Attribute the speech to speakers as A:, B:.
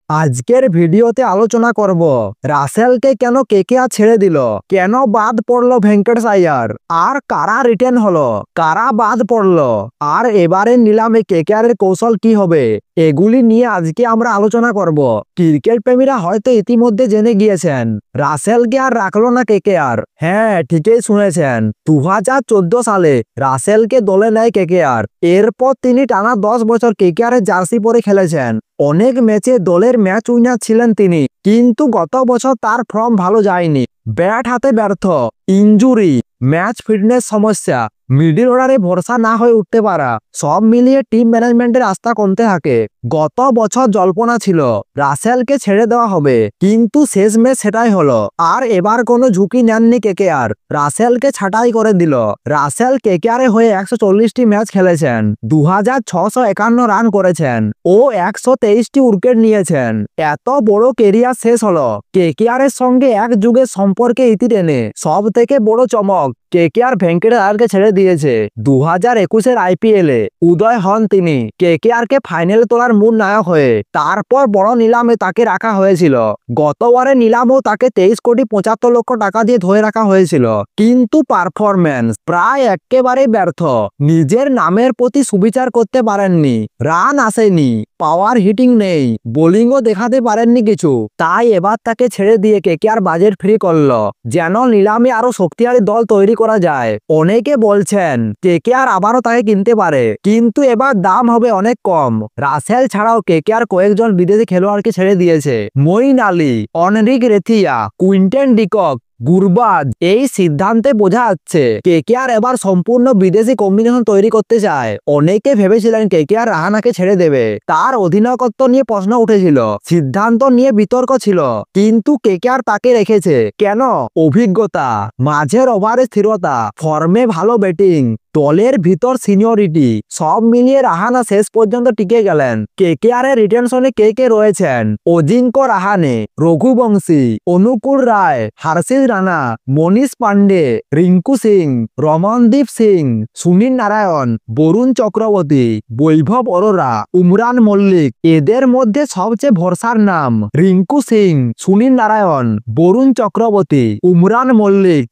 A: আজকের ভিডিওতে আলোচনা করব রাসেলকে কেন কেকেআর ছেড়ে দিল, কেন বাদ পড়লো ভেঙ্কটেশ আইয়ার, আর কারা রিটেন হলো, কারা বাদ পড়লো, আর এবারের নিলামে কেকেআরের কৌশল কি হবে, এগুলি নিয়ে আজকে আমরা আলোচনা করব। ক্রিকেট প্রেমীরা হয়তো ইতিমধ্যে জেনে গিয়েছেন রাসেলকে আর রাখলো না কেকেআর। হ্যাঁ, ঠিকই শুনেছেন, 2014 সালে রাসেলকে দলে নেয় কেকেআর। এরপর তিনি টানা 10 বছর কেকেআরের জার্সি পরে খেলেছেন। অনেক ম্যাচে দলের ম্যাচ উইনার ছিলেন তিনি, কিন্তু গত বছর তার ফর্ম ভালো যায়নি। ব্যাট হাতে ব্যর্থ, ইনজুরি, ম্যাচ ফিটনেস সমস্যা, মিডল অর্ডারে ভরসা না হয়ে উঠতে পারা, সব মিলিয়ে টিম ম্যানেজমেন্টের আস্থা কমতে থাকে। গত বছর জল্পনা ছিল রাসেলকে ছেড়ে দেওয়া হবে, কিন্তু শেষমেশ সেটাই হলো। আর এবার কোনো ঝুঁকি নেননি কেকেআর, রাসেলকে ছাঁটাই করে দিল। রাসেল কেকেআরে হয়ে 140টি ম্যাচ খেলেছেন, 2651 রান করেছেন ও 123টি উইকেট নিয়েছেন। এত বড় কেরিয়ার শেষ হলো কেকেআরের সঙ্গে এক যুগের সম্পর্কে ইতি টেনে। সব থেকে বড় চমক, কেকেআর ভেঙ্কটেশ আইয়ারকে ছেড়ে দিয়েছে। 2021-এর আইপিএলে উদয় হন তিনি, কেকেআরকে ফাইনালে তোলার মূল নায়ক হয়ে। তারপর বড় নিলামে তাকে রাখা হয়েছিল। গতবারের নিলামেও তাকে 23,75,00,000 টাকা দিয়ে ধরে রাখা হয়েছিল, কিন্তু পারফরম্যান্স প্রায় একেবারেই ব্যর্থ। নিজের নামের প্রতি সুবিচার করতে পারেননি, রান আসেনি, পাওয়ার হিটিং নেই, বোলিংও দেখাতে পারেননি কিছু। তাই এবার তাকে ছেড়ে দিয়ে কেকেআর বাজেট ফ্রি করলো, যেন নিলামে আরো শক্তিশালী দল তৈরি করা যায়। অনেকে বলছেন কেকেআর আবারও তাকে কিনতে পারে, কিন্তু এবার দাম হবে অনেক কম। রাসেল ছাড়াও কেকেআর কয়েকজন বিদেশি খেলোয়াড়কে ছেড়ে দিয়েছে, মঈন আলী, অনরিক রেথিয়া, কুইন্টেন ডিকক, গুরবাজ। এই সিদ্ধান্তে বোঝা যাচ্ছে কেকেআর এবার সম্পূর্ণ বিদেশি কম্বিনেশন তৈরি করতে চায়। অনেকে ভেবেছিলেন কেকেআর রাহানাকে ছেড়ে দেবে, তার অধিনায়কত্ব নিয়ে প্রশ্ন উঠেছিল, সিদ্ধান্ত নিয়ে বিতর্ক ছিল, কিন্তু কেকেআর তাকে রেখেছে কেন? অভিজ্ঞতা, মাঝের ওভারে স্থিরতা, ফর্মে ভালো ব্যাটিং, দলের ভিতর সিনিয়রিটি, সব মিলিয়ে রাহানা শেষ পর্যন্ত টিকে গেলেন। কেকেআর এর রিটেনশনে কে কে রয়েছেন? অজিঙ্ক্য রাহানে, রঘুবংশী, অনুকূল রায়, হার্ষিত রানা, মনীষ পান্ডে, রিঙ্কু সিং, রমনদীপ সিং, সুনীল নারায়ণ, বরুণ চক্রবর্তী, বৈভব অরোরা, উমরান মল্লিক। এদের মধ্যে সবচেয়ে ভরসার নাম রিঙ্কু সিং, সুনীল নারায়ণ, বরুণ চক্রবর্তী, উমরান মল্লিক।